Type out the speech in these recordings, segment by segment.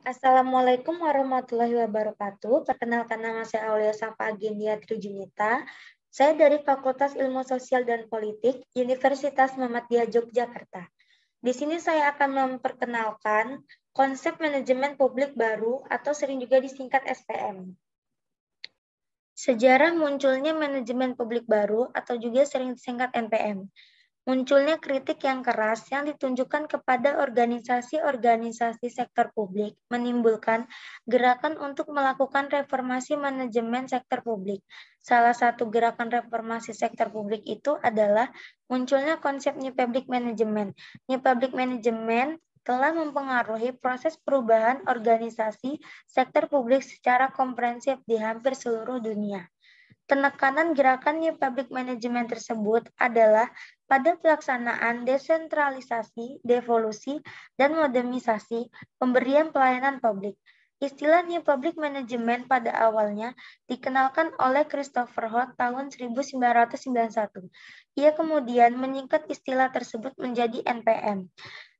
Assalamualaikum warahmatullahi wabarakatuh. Perkenalkan, nama saya Aulia Safa Agendia Trijunita. Saya dari Fakultas Ilmu Sosial dan Politik, Universitas Muhammadiyah Yogyakarta. Di sini saya akan memperkenalkan konsep manajemen publik baru atau sering juga disingkat SPM. Sejarah munculnya manajemen publik baru atau juga sering disingkat NPM. Munculnya kritik yang keras yang ditunjukkan kepada organisasi-organisasi sektor publik menimbulkan gerakan untuk melakukan reformasi manajemen sektor publik. Salah satu gerakan reformasi sektor publik itu adalah munculnya konsep New Public Management. New Public Management telah mempengaruhi proses perubahan organisasi sektor publik secara komprehensif di hampir seluruh dunia. Penekanan gerakan New Public Management tersebut adalah pada pelaksanaan desentralisasi, devolusi, dan modernisasi pemberian pelayanan publik. Istilah New Public Management pada awalnya dikenalkan oleh Christopher Holt tahun 1991. Ia kemudian menyingkat istilah tersebut menjadi NPM.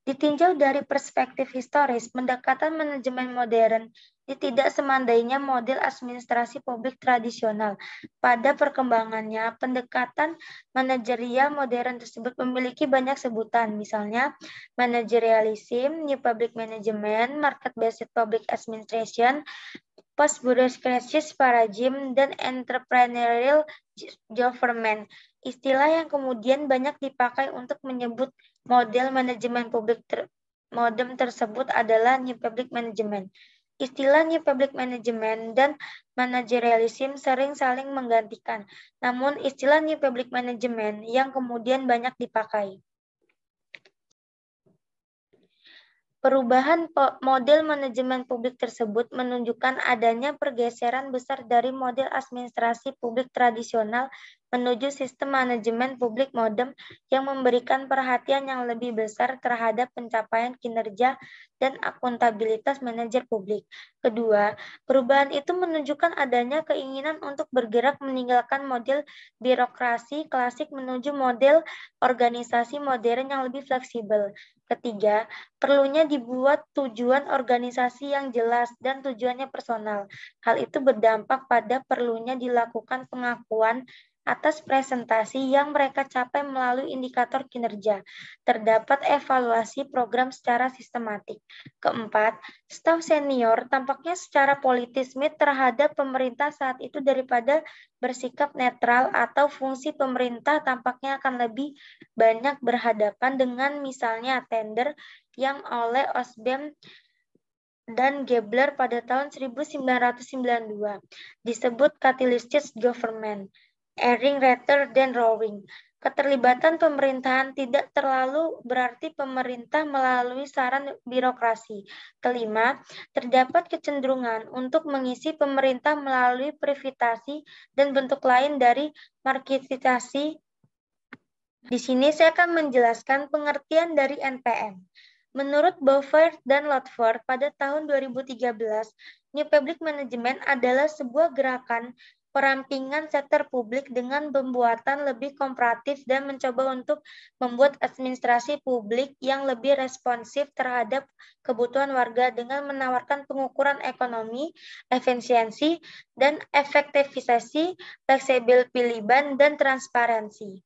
Ditinjau dari perspektif historis, pendekatan manajemen modern tidak semandainya model administrasi publik tradisional. Pada perkembangannya, pendekatan manajerial modern tersebut memiliki banyak sebutan, misalnya managerialism, new public management, market-based public administration, post-bureaucratic paradigm, dan entrepreneurial government. Istilah yang kemudian banyak dipakai untuk menyebut model manajemen publik modern tersebut adalah New Public Management. Istilah New Public Management dan managerialism sering saling menggantikan, namun istilah New Public Management yang kemudian banyak dipakai. Perubahan model manajemen publik tersebut menunjukkan adanya pergeseran besar dari model administrasi publik tradisional menuju sistem manajemen publik modern yang memberikan perhatian yang lebih besar terhadap pencapaian kinerja dan akuntabilitas manajer publik. Kedua, perubahan itu menunjukkan adanya keinginan untuk bergerak meninggalkan model birokrasi klasik menuju model organisasi modern yang lebih fleksibel. Ketiga, perlunya dibuat tujuan organisasi yang jelas dan tujuannya personal. Hal itu berdampak pada perlunya dilakukan pengakuan atas presentasi yang mereka capai melalui indikator kinerja. Terdapat evaluasi program secara sistematik. Keempat, staf senior tampaknya secara politisme terhadap pemerintah saat itu daripada bersikap netral atau fungsi pemerintah tampaknya akan lebih banyak berhadapan dengan misalnya tender yang oleh Osborne dan Gebler pada tahun 1992 disebut catalytic government, erring rather than roaring. Keterlibatan pemerintahan tidak terlalu berarti pemerintah melalui saran birokrasi. Kelima, terdapat kecenderungan untuk mengisi pemerintah melalui privatisasi dan bentuk lain dari marketitasi. Di sini saya akan menjelaskan pengertian dari NPM. Menurut Beaufort dan Lotford pada tahun 2013, New Public Management adalah sebuah gerakan perampingan sektor publik dengan pembuatan lebih komparatif dan mencoba untuk membuat administrasi publik yang lebih responsif terhadap kebutuhan warga dengan menawarkan pengukuran ekonomi, efisiensi, dan efektivisasi, fleksibel pilihan, dan transparansi.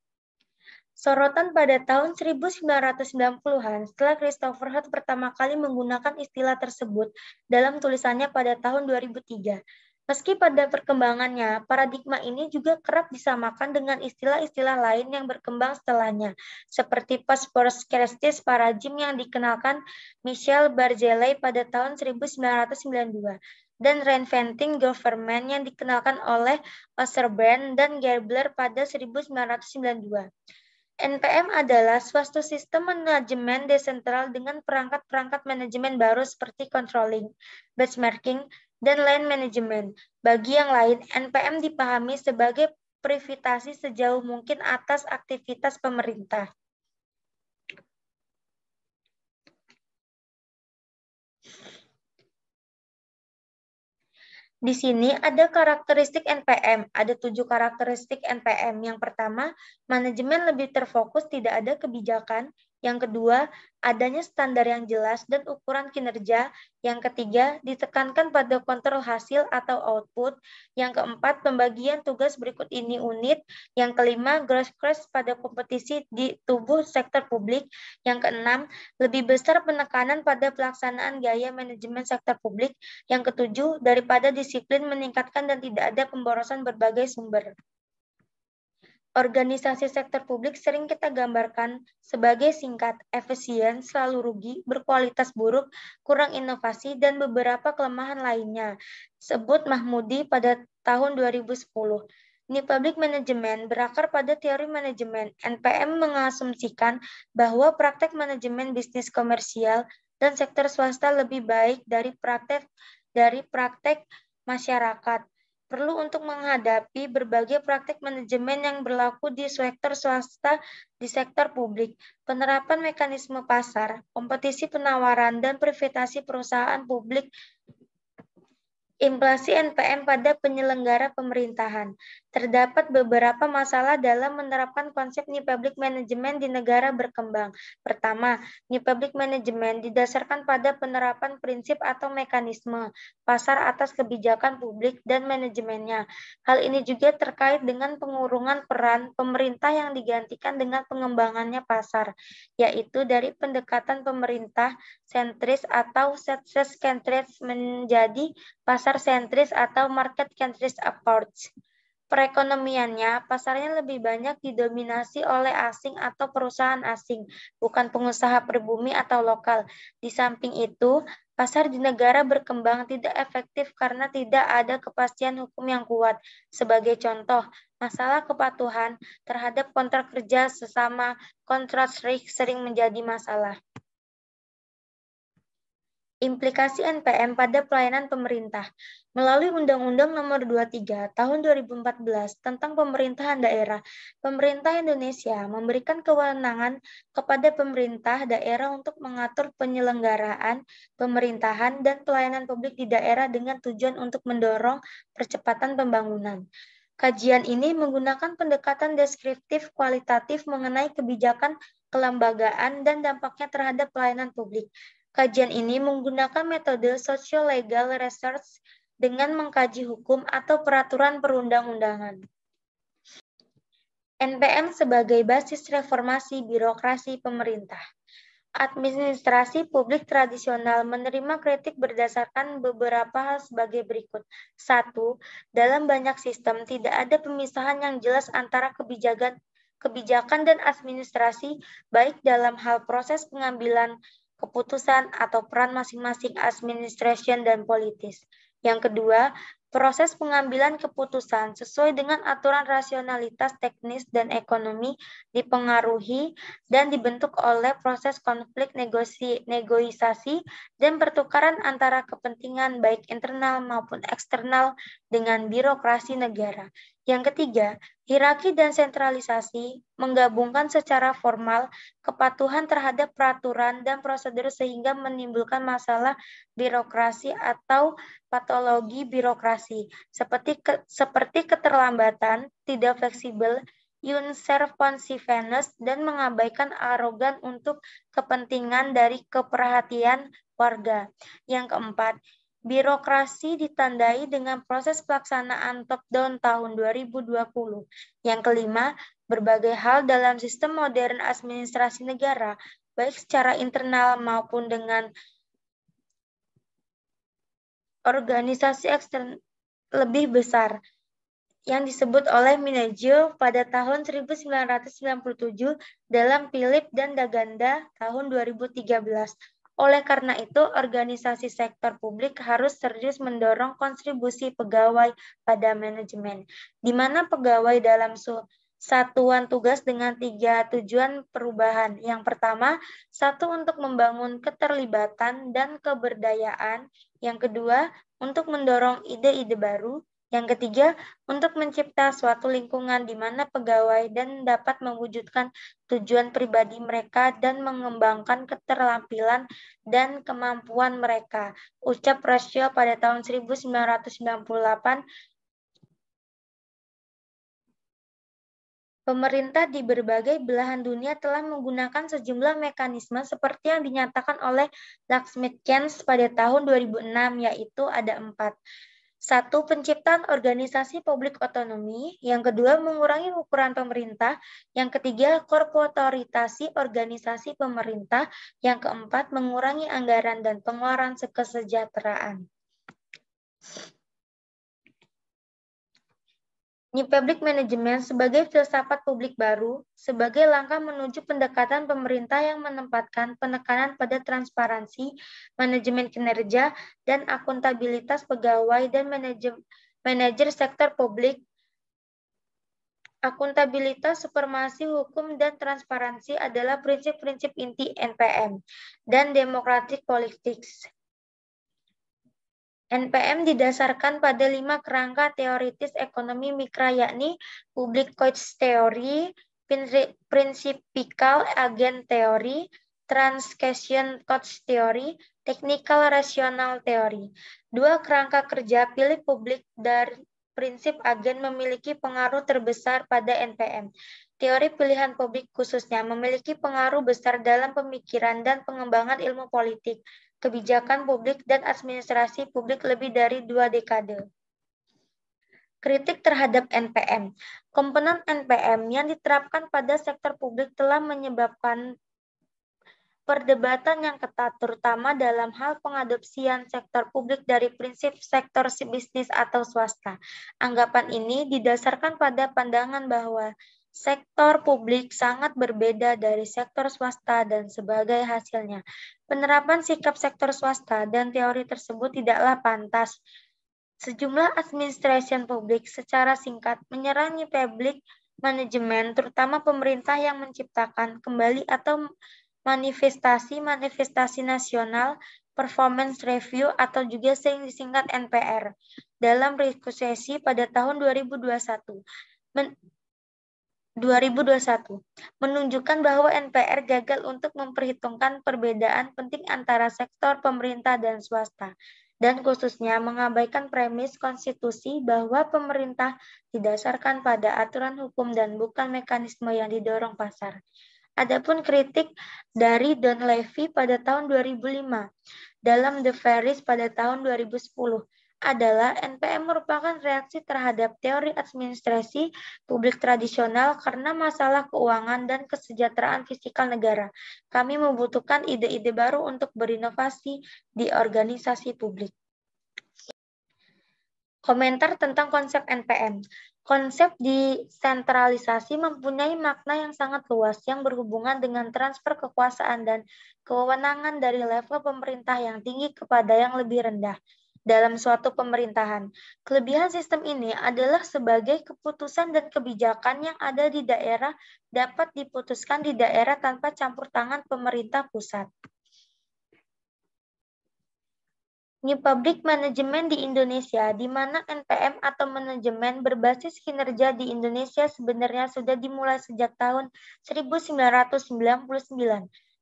Sorotan pada tahun 1990-an setelah Christopher Holt pertama kali menggunakan istilah tersebut dalam tulisannya pada tahun 2003. Meski pada perkembangannya, paradigma ini juga kerap disamakan dengan istilah-istilah lain yang berkembang setelahnya, seperti post-bureaucratic paradigm yang dikenalkan Michel Bachelet pada tahun 1992, dan reinventing government yang dikenalkan oleh Osborne dan Gebler pada 1992. NPM adalah suatu sistem manajemen desentral dengan perangkat-perangkat manajemen baru seperti controlling, benchmarking, dan line management. Bagi yang lain, NPM dipahami sebagai privatisasi sejauh mungkin atas aktivitas pemerintah. Di sini ada karakteristik NPM, ada 7 karakteristik NPM. Yang pertama, manajemen lebih terfokus, tidak ada kebijakan. Yang kedua, adanya standar yang jelas dan ukuran kinerja. Yang ketiga, ditekankan pada kontrol hasil atau output. Yang keempat, pembagian tugas berikut ini unit. Yang kelima, growth pada kompetisi di tubuh sektor publik. Yang keenam, lebih besar penekanan pada pelaksanaan gaya manajemen sektor publik. Yang ketujuh, daripada disiplin meningkatkan dan tidak ada pemborosan berbagai sumber. Organisasi sektor publik sering kita gambarkan sebagai singkat, efisien, selalu rugi, berkualitas buruk, kurang inovasi, dan beberapa kelemahan lainnya. Sebut Mahmudi pada tahun 2010. New Public Management berakar pada teori manajemen. NPM mengasumsikan bahwa praktek manajemen bisnis komersial dan sektor swasta lebih baik dari praktek masyarakat. Perlu untuk menghadapi berbagai praktik manajemen yang berlaku di sektor swasta di sektor publik, penerapan mekanisme pasar, kompetisi penawaran, dan privasi perusahaan publik, inflasi NPM pada penyelenggara pemerintahan. Terdapat beberapa masalah dalam menerapkan konsep New Public Management di negara berkembang. Pertama, New Public Management didasarkan pada penerapan prinsip atau mekanisme pasar atas kebijakan publik dan manajemennya. Hal ini juga terkait dengan pengurungan peran pemerintah yang digantikan dengan pengembangannya pasar, yaitu dari pendekatan pemerintah sentris atau set-sentris menjadi pasar sentris atau market centris approach. Perekonomiannya, pasarnya lebih banyak didominasi oleh asing atau perusahaan asing, bukan pengusaha pribumi atau lokal. Di samping itu, pasar di negara berkembang tidak efektif karena tidak ada kepastian hukum yang kuat. Sebagai contoh, masalah kepatuhan terhadap kontrak kerja sesama kontrak sering menjadi masalah. Implikasi NPM pada pelayanan pemerintah. Melalui Undang-Undang Nomor 23 Tahun 2014 tentang Pemerintahan Daerah, pemerintah Indonesia memberikan kewenangan kepada pemerintah daerah untuk mengatur penyelenggaraan pemerintahan dan pelayanan publik di daerah dengan tujuan untuk mendorong percepatan pembangunan. Kajian ini menggunakan pendekatan deskriptif kualitatif mengenai kebijakan kelembagaan dan dampaknya terhadap pelayanan publik. Kajian ini menggunakan metode socio-legal research dengan mengkaji hukum atau peraturan perundang-undangan. NPM sebagai basis reformasi birokrasi pemerintah. Administrasi publik tradisional menerima kritik berdasarkan beberapa hal sebagai berikut. 1. Dalam banyak sistem tidak ada pemisahan yang jelas antara kebijakan dan administrasi, baik dalam hal proses pengambilan keputusan atau peran masing-masing administration dan politis. Yang kedua, proses pengambilan keputusan sesuai dengan aturan rasionalitas teknis dan ekonomi dipengaruhi dan dibentuk oleh proses konflik negosiasi dan pertukaran antara kepentingan baik internal maupun eksternal dengan birokrasi negara. Yang ketiga, hierarki dan sentralisasi menggabungkan secara formal kepatuhan terhadap peraturan dan prosedur sehingga menimbulkan masalah birokrasi atau patologi birokrasi seperti keterlambatan, tidak fleksibel, unresponsiveness, dan mengabaikan arogan untuk kepentingan dari keperhatian warga. Yang keempat, birokrasi ditandai dengan proses pelaksanaan top-down tahun 2020. Yang kelima, berbagai hal dalam sistem modern administrasi negara, baik secara internal maupun dengan organisasi eksternal lebih besar, yang disebut oleh Minajio pada tahun 1997 dalam Philip dan Daganda tahun 2013. Oleh karena itu, organisasi sektor publik harus serius mendorong kontribusi pegawai pada manajemen, di mana pegawai dalam satuan tugas dengan 3 tujuan perubahan. Yang pertama, 1 untuk membangun keterlibatan dan keberdayaan. Yang kedua, untuk mendorong ide-ide baru. Yang ketiga, untuk mencipta suatu lingkungan di mana pegawai dan dapat mewujudkan tujuan pribadi mereka dan mengembangkan keterampilan dan kemampuan mereka. Ucap Rasio pada tahun 1998 Pemerintah di berbagai belahan dunia telah menggunakan sejumlah mekanisme seperti yang dinyatakan oleh Laxmi-Kens pada tahun 2006, yaitu ada 4. 1. Penciptaan organisasi publik otonomi. Yang kedua, mengurangi ukuran pemerintah. Yang ketiga, korporatisasi organisasi pemerintah. Yang keempat, mengurangi anggaran dan pengeluaran kesejahteraan. New Public Management sebagai filsafat publik baru, sebagai langkah menuju pendekatan pemerintah yang menempatkan penekanan pada transparansi, manajemen kinerja, dan akuntabilitas pegawai dan manajer sektor publik. Akuntabilitas, supremasi hukum, dan transparansi adalah prinsip-prinsip inti NPM dan Democratic Politics. NPM didasarkan pada 5 kerangka teoritis ekonomi mikro, yakni Public Goods Theory, Principal Agent Theory, Transaction Cost Theory, Technical Rational Theory. 2 kerangka kerja pilih publik dan prinsip agen memiliki pengaruh terbesar pada NPM. Teori pilihan publik khususnya memiliki pengaruh besar dalam pemikiran dan pengembangan ilmu politik, kebijakan publik, dan administrasi publik lebih dari 2 dekade. Kritik terhadap NPM. Komponen NPM yang diterapkan pada sektor publik telah menyebabkan perdebatan yang ketat, terutama dalam hal pengadopsian sektor publik dari prinsip sektor bisnis atau swasta. Anggapan ini didasarkan pada pandangan bahwa sektor publik sangat berbeda dari sektor swasta dan sebagai hasilnya, penerapan sikap sektor swasta dan teori tersebut tidaklah pantas. Sejumlah administrasi publik secara singkat menyerang public management, terutama pemerintah yang menciptakan kembali atau manifestasi nasional, performance review atau juga sering disingkat NPR dalam rekusesi pada tahun 2021 menunjukkan bahwa NPR gagal untuk memperhitungkan perbedaan penting antara sektor pemerintah dan swasta, dan khususnya mengabaikan premis konstitusi bahwa pemerintah didasarkan pada aturan hukum dan bukan mekanisme yang didorong pasar. Adapun kritik dari Don Levy pada tahun 2005 dalam The Ferris pada tahun 2010 adalah NPM merupakan reaksi terhadap teori administrasi publik tradisional karena masalah keuangan dan kesejahteraan fiskal negara. Kami membutuhkan ide-ide baru untuk berinovasi di organisasi publik. Komentar tentang konsep NPM. Konsep desentralisasi mempunyai makna yang sangat luas yang berhubungan dengan transfer kekuasaan dan kewenangan dari level pemerintah yang tinggi kepada yang lebih rendah dalam suatu pemerintahan. Kelebihan sistem ini adalah sebagai keputusan dan kebijakan yang ada di daerah dapat diputuskan di daerah tanpa campur tangan pemerintah pusat. New Public Management di Indonesia, di mana NPM atau manajemen berbasis kinerja di Indonesia sebenarnya sudah dimulai sejak tahun 1999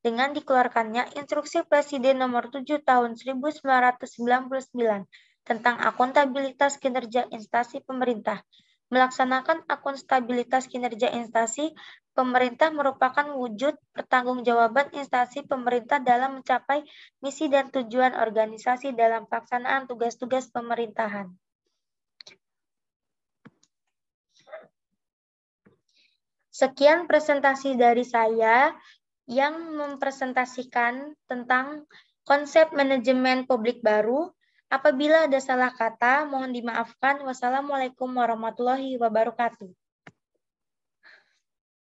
dengan dikeluarkannya Instruksi Presiden Nomor 7 Tahun 1999 tentang akuntabilitas kinerja instansi pemerintah. Melaksanakan akuntabilitas kinerja instansi pemerintah merupakan wujud pertanggungjawaban instansi pemerintah dalam mencapai misi dan tujuan organisasi dalam pelaksanaan tugas-tugas pemerintahan. Sekian presentasi dari saya yang mempresentasikan tentang konsep manajemen publik baru. Apabila ada salah kata, mohon dimaafkan. Wassalamualaikum warahmatullahi wabarakatuh.